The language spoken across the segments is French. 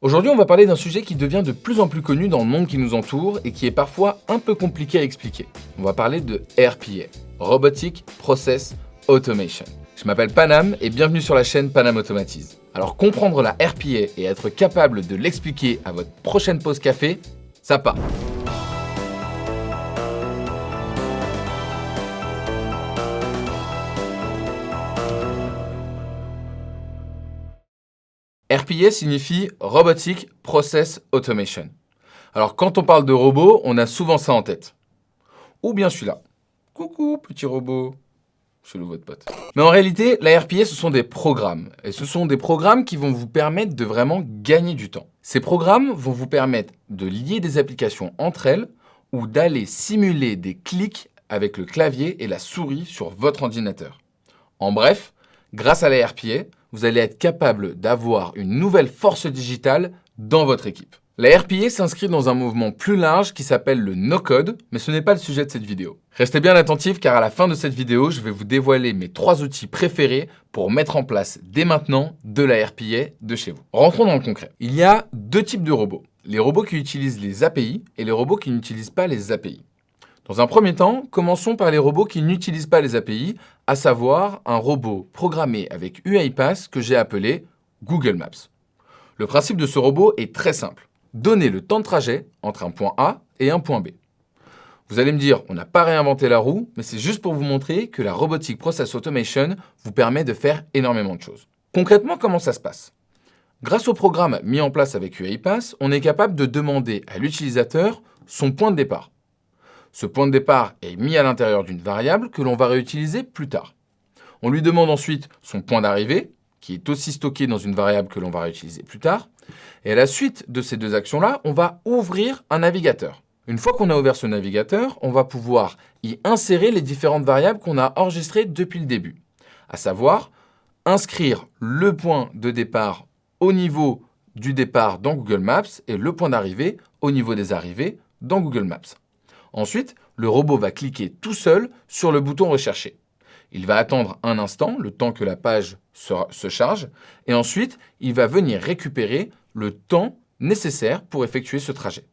Aujourd'hui, on va parler d'un sujet qui devient de plus en plus connu dans le monde qui nous entoure et qui est parfois un peu compliqué à expliquer. On va parler de RPA, Robotic Process Automation. Je m'appelle Panam et bienvenue sur la chaîne Panam Automatise. Alors comprendre la RPA et être capable de l'expliquer à votre prochaine pause café, ça part. RPA signifie Robotic Process Automation. Alors quand on parle de robot, on a souvent ça en tête. Ou bien celui-là. Coucou petit robot. Chelou votre pote. Mais en réalité, la RPA, ce sont des programmes. Et ce sont des programmes qui vont vous permettre de vraiment gagner du temps. Ces programmes vont vous permettre de lier des applications entre elles ou d'aller simuler des clics avec le clavier et la souris sur votre ordinateur. En bref, grâce à la RPA, vous allez être capable d'avoir une nouvelle force digitale dans votre équipe. La RPA s'inscrit dans un mouvement plus large qui s'appelle le no-code, mais ce n'est pas le sujet de cette vidéo. Restez bien attentifs car à la fin de cette vidéo, je vais vous dévoiler mes 3 outils préférés pour mettre en place dès maintenant de la RPA de chez vous. Rentrons dans le concret. Il y a 2 types de robots. Les robots qui utilisent les API et les robots qui n'utilisent pas les API. Dans un premier temps, commençons par les robots qui n'utilisent pas les API, à savoir un robot programmé avec UiPath que j'ai appelé Google Maps. Le principe de ce robot est très simple. Donner le temps de trajet entre un point A et un point B. Vous allez me dire, on n'a pas réinventé la roue, mais c'est juste pour vous montrer que la Robotic Process Automation vous permet de faire énormément de choses. Concrètement, comment ça se passe ? Grâce au programme mis en place avec UiPath, on est capable de demander à l'utilisateur son point de départ. Ce point de départ est mis à l'intérieur d'une variable que l'on va réutiliser plus tard. On lui demande ensuite son point d'arrivée, qui est aussi stocké dans une variable que l'on va réutiliser plus tard. Et à la suite de ces 2 actions-là, on va ouvrir un navigateur. Une fois qu'on a ouvert ce navigateur, on va pouvoir y insérer les différentes variables qu'on a enregistrées depuis le début. À savoir, inscrire le point de départ au niveau du départ dans Google Maps et le point d'arrivée au niveau des arrivées dans Google Maps. Ensuite, le robot va cliquer tout seul sur le bouton recherché. Il va attendre un instant, le temps que la page se charge, et ensuite, il va venir récupérer le temps nécessaire pour effectuer ce trajet.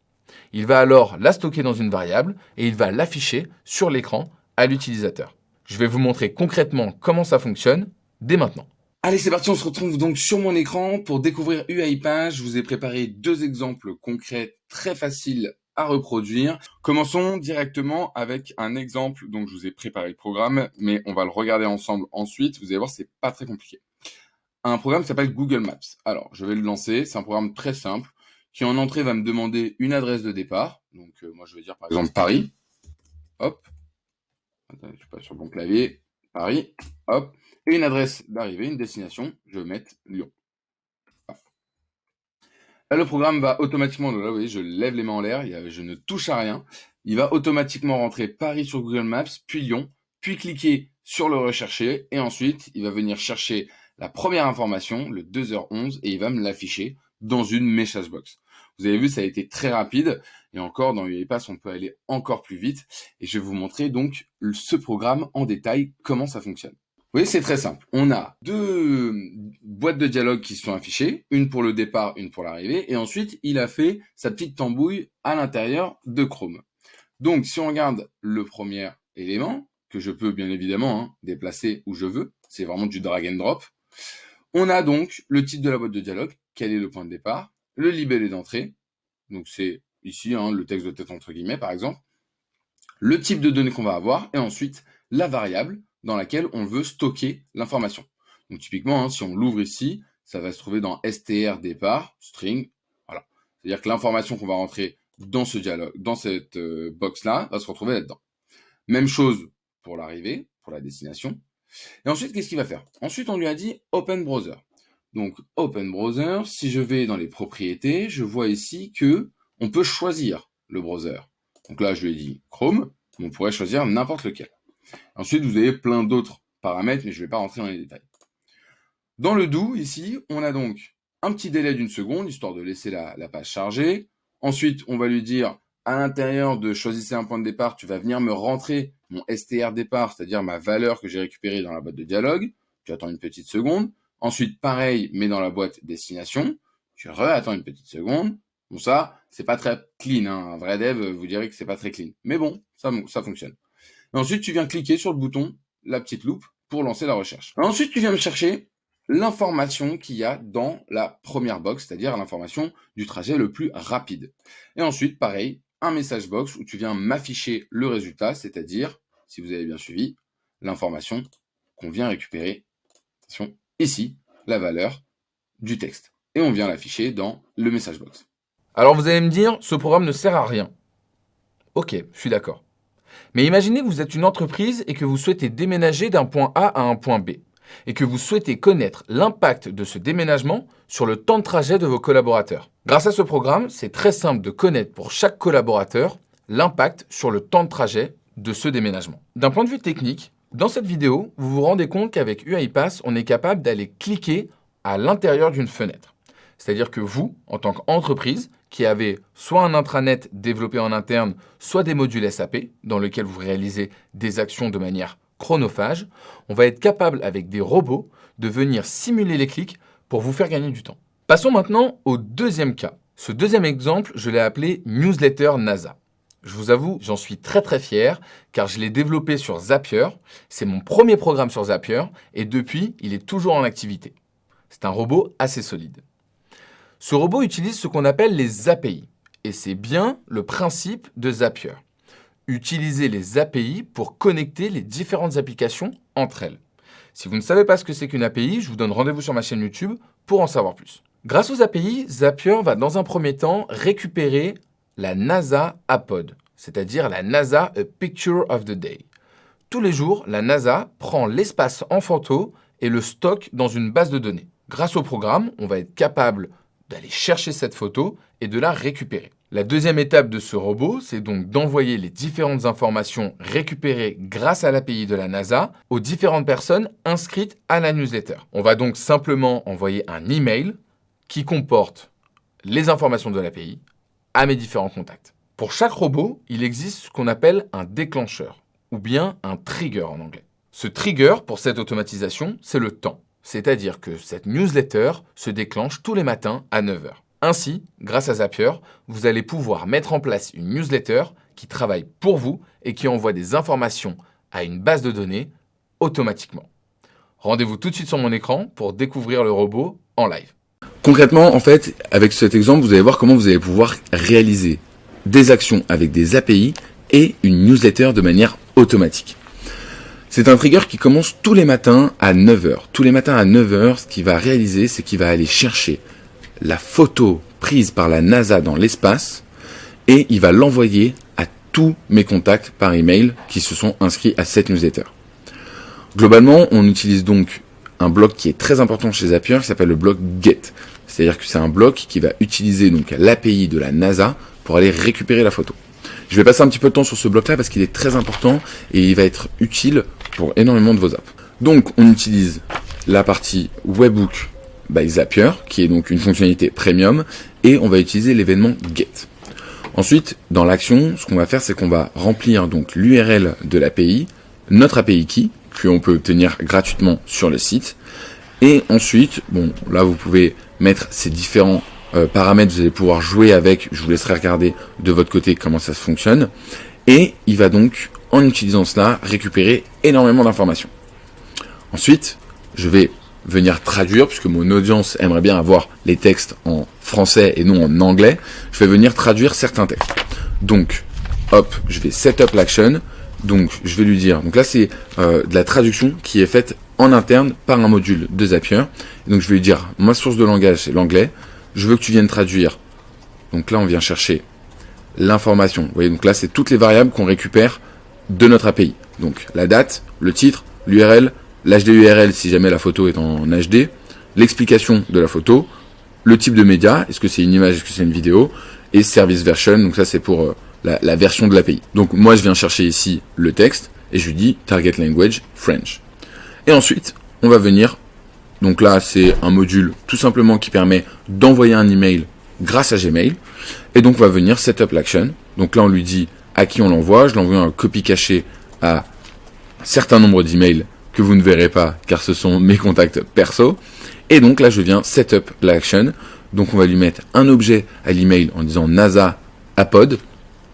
Il va alors la stocker dans une variable et il va l'afficher sur l'écran à l'utilisateur. Je vais vous montrer concrètement comment ça fonctionne dès maintenant. Allez, c'est parti, on se retrouve donc sur mon écran pour découvrir UiPath. Je vous ai préparé 2 exemples concrets très faciles à reproduire. Commençons directement avec un exemple. Donc, je vous ai préparé le programme, mais on va le regarder ensemble ensuite. Vous allez voir, c'est pas très compliqué. Un programme qui s'appelle Google Maps. Alors, je vais le lancer. C'est un programme très simple qui, en entrée, va me demander une adresse de départ. Donc, moi, je vais dire par exemple Paris. Hop. Attendez, je suis pas sur le bon clavier. Paris. Hop. Et une adresse d'arrivée, une destination. Je vais mettre Lyon. Là, le programme va automatiquement, là, vous voyez, je lève les mains en l'air, je ne touche à rien. Il va automatiquement rentrer Paris sur Google Maps, puis Lyon, puis cliquer sur le rechercher, et ensuite, il va venir chercher la première information, le 2h11, et il va me l'afficher dans une message box. Vous avez vu, ça a été très rapide, et encore, dans UiPath, on peut aller encore plus vite, et je vais vous montrer donc ce programme en détail, comment ça fonctionne. Vous voyez, c'est très simple. On a 2 boîtes de dialogue qui sont affichées, une pour le départ, une pour l'arrivée, et ensuite, il a fait sa petite tambouille à l'intérieur de Chrome. Donc, si on regarde le premier élément, que je peux bien évidemment déplacer où je veux, c'est vraiment du drag and drop, on a donc le titre de la boîte de dialogue, quel est le point de départ, le libellé d'entrée, donc c'est ici le texte de tête entre guillemets par exemple, le type de données qu'on va avoir, et ensuite la variable dans laquelle on veut stocker l'information. Donc typiquement, si on l'ouvre ici, ça va se trouver dans str départ, string, voilà. C'est-à-dire que l'information qu'on va rentrer dans ce dialogue, dans cette box-là, va se retrouver là-dedans. Même chose pour l'arrivée, pour la destination. Et ensuite, qu'est-ce qu'il va faire ? Ensuite, on lui a dit Open Browser. Donc, Open Browser, si je vais dans les propriétés, je vois ici que on peut choisir le browser. Donc là, je lui ai dit Chrome, mais on pourrait choisir n'importe lequel. Ensuite, vous avez plein d'autres paramètres, mais je ne vais pas rentrer dans les détails. Dans le do, ici, on a donc un petit délai d'1 seconde, histoire de laisser la page charger. Ensuite, on va lui dire, à l'intérieur de choisissez un point de départ, tu vas venir me rentrer mon str départ, c'est-à-dire ma valeur que j'ai récupérée dans la boîte de dialogue. Tu attends une petite seconde. Ensuite, pareil, mais dans la boîte destination. Tu attends une petite seconde. Bon, ça, c'est pas très clean, hein. Un vrai dev vous dirait que c'est pas très clean. Mais bon, ça fonctionne. Et ensuite, tu viens cliquer sur le bouton, la petite loupe, pour lancer la recherche. Ensuite, tu viens me chercher l'information qu'il y a dans la première box, c'est-à-dire l'information du trajet le plus rapide. Et ensuite, pareil, un message box où tu viens m'afficher le résultat, c'est-à-dire, si vous avez bien suivi, l'information qu'on vient récupérer. Attention, ici, la valeur du texte. Et on vient l'afficher dans le message box. Alors vous allez me dire, ce programme ne sert à rien. Ok, je suis d'accord. Mais imaginez que vous êtes une entreprise et que vous souhaitez déménager d'un point A à un point B, et que vous souhaitez connaître l'impact de ce déménagement sur le temps de trajet de vos collaborateurs. Grâce à ce programme, c'est très simple de connaître pour chaque collaborateur l'impact sur le temps de trajet de ce déménagement. D'un point de vue technique, dans cette vidéo, vous vous rendez compte qu'avec UiPath, on est capable d'aller cliquer à l'intérieur d'une fenêtre. C'est-à-dire que vous, en tant qu'entreprise, qui avez soit un intranet développé en interne, soit des modules SAP, dans lesquels vous réalisez des actions de manière chronophage, on va être capable, avec des robots, de venir simuler les clics pour vous faire gagner du temps. Passons maintenant au deuxième cas. Ce deuxième exemple, je l'ai appelé Newsletter NASA. Je vous avoue, j'en suis très fier, car je l'ai développé sur Zapier. C'est mon premier programme sur Zapier, et depuis, il est toujours en activité. C'est un robot assez solide. Ce robot utilise ce qu'on appelle les API, et c'est bien le principe de Zapier. Utiliser les API pour connecter les différentes applications entre elles. Si vous ne savez pas ce que c'est qu'une API, je vous donne rendez-vous sur ma chaîne YouTube pour en savoir plus. Grâce aux API, Zapier va dans un premier temps récupérer la NASA Apod, c'est-à-dire la NASA A Picture of the Day. Tous les jours, la NASA prend l'espace en photo et le stocke dans une base de données. Grâce au programme, on va être capable d'aller chercher cette photo et de la récupérer. La deuxième étape de ce robot, c'est donc d'envoyer les différentes informations récupérées grâce à l'API de la NASA aux différentes personnes inscrites à la newsletter. On va donc simplement envoyer un email qui comporte les informations de l'API à mes différents contacts. Pour chaque robot, il existe ce qu'on appelle un déclencheur, ou bien un trigger en anglais. Ce trigger, pour cette automatisation, c'est le temps. C'est-à-dire que cette newsletter se déclenche tous les matins à 9h. Ainsi, grâce à Zapier, vous allez pouvoir mettre en place une newsletter qui travaille pour vous et qui envoie des informations à une base de données automatiquement. Rendez-vous tout de suite sur mon écran pour découvrir le robot en live. Concrètement, en fait, avec cet exemple, vous allez voir comment vous allez pouvoir réaliser des actions avec des API et une newsletter de manière automatique. C'est un trigger qui commence tous les matins à 9h. Tous les matins à 9h, ce qu'il va réaliser, c'est qu'il va aller chercher la photo prise par la NASA dans l'espace et il va l'envoyer à tous mes contacts par email qui se sont inscrits à cette newsletter. Globalement, on utilise donc un bloc qui est très important chez Zapier qui s'appelle le bloc GET. C'est-à-dire que c'est un bloc qui va utiliser donc l'API de la NASA pour aller récupérer la photo. Je vais passer un petit peu de temps sur ce bloc-là parce qu'il est très important et il va être utile pour énormément de vos apps. Donc, on utilise la partie Webhook by Zapier, qui est donc une fonctionnalité premium, et on va utiliser l'événement GET. Ensuite, dans l'action, ce qu'on va faire, c'est qu'on va remplir donc l'URL de l'API, notre API key, que on peut obtenir gratuitement sur le site, et ensuite, bon, là vous pouvez mettre ces différents paramètres, vous allez pouvoir jouer avec, je vous laisserai regarder de votre côté comment ça fonctionne, et il va donc, en utilisant cela, récupérer énormément d'informations. Ensuite, je vais venir traduire, puisque mon audience aimerait bien avoir les textes en français et non en anglais, je vais venir traduire certains textes. Donc, hop, je vais set up l'action, donc je vais lui dire, donc là c'est de la traduction qui est faite en interne par un module de Zapier, donc je vais lui dire, ma source de langage c'est l'anglais, je veux que tu viennes traduire, donc là on vient chercher l'information, vous voyez, donc là c'est toutes les variables qu'on récupère de notre API, donc la date, le titre, l'URL, l'HD URL si jamais la photo est en HD, l'explication de la photo, le type de média, est-ce que c'est une image, est-ce que c'est une vidéo, et service version, donc ça c'est pour la version de l'API. Donc moi je viens chercher ici le texte, et je lui dis target language French. Et ensuite, on va venir, donc là c'est un module tout simplement qui permet d'envoyer un email grâce à Gmail, et donc on va venir setup l'action, donc là on lui dit à qui on l'envoie, je l'envoie un copie caché à un certain nombre d'emails que vous ne verrez pas car ce sont mes contacts perso, et donc là je viens setup l'action, Donc on va lui mettre un objet à l'email en disant NASA Apod,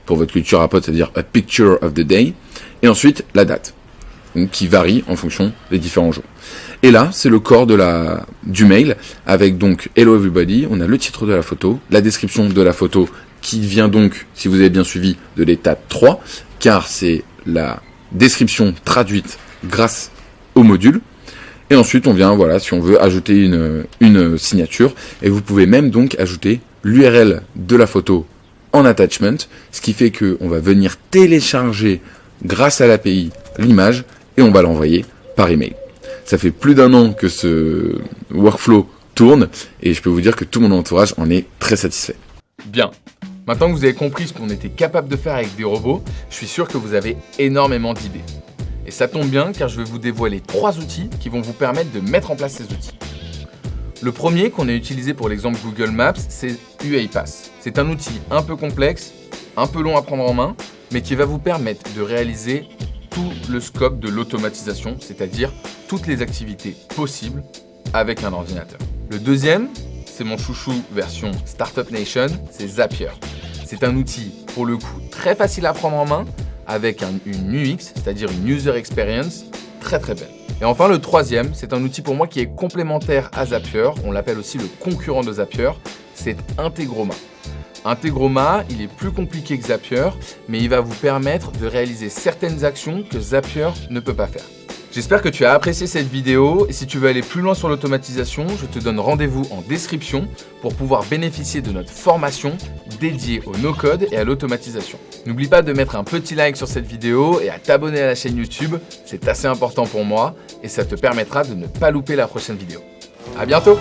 pour votre culture Apod, c'est-à-dire a picture of the day, et ensuite la date, donc qui varie en fonction des différents jours. Et là, c'est le corps du mail, avec donc Hello Everybody, on a le titre de la photo, la description de la photo, qui vient donc, si vous avez bien suivi, de l'étape 3, car c'est la description traduite grâce au module. Et ensuite, on vient, voilà, si on veut ajouter une signature, et vous pouvez même donc ajouter l'URL de la photo en attachment, ce qui fait qu'on va venir télécharger grâce à l'API l'image et on va l'envoyer par email. Ça fait plus d'1 an que ce workflow tourne et je peux vous dire que tout mon entourage en est très satisfait. Bien. Maintenant que vous avez compris ce qu'on était capable de faire avec des robots, je suis sûr que vous avez énormément d'idées. Et ça tombe bien car je vais vous dévoiler 3 outils qui vont vous permettre de mettre en place ces outils. Le premier qu'on a utilisé pour l'exemple Google Maps, c'est UiPath. C'est un outil un peu complexe, un peu long à prendre en main, mais qui va vous permettre de réaliser tout le scope de l'automatisation, c'est-à-dire toutes les activités possibles avec un ordinateur. Le deuxième, c'est mon chouchou version Startup Nation, c'est Zapier. C'est un outil, pour le coup, très facile à prendre en main, avec une UX, c'est-à-dire une User Experience, très très belle. Et enfin, le troisième, c'est un outil pour moi qui est complémentaire à Zapier, on l'appelle aussi le concurrent de Zapier, c'est Integroma. Integroma, il est plus compliqué que Zapier, mais il va vous permettre de réaliser certaines actions que Zapier ne peut pas faire. J'espère que tu as apprécié cette vidéo et si tu veux aller plus loin sur l'automatisation, je te donne rendez-vous en description pour pouvoir bénéficier de notre formation dédiée au no-code et à l'automatisation. N'oublie pas de mettre un petit like sur cette vidéo et à t'abonner à la chaîne YouTube, c'est assez important pour moi et ça te permettra de ne pas louper la prochaine vidéo. À bientôt!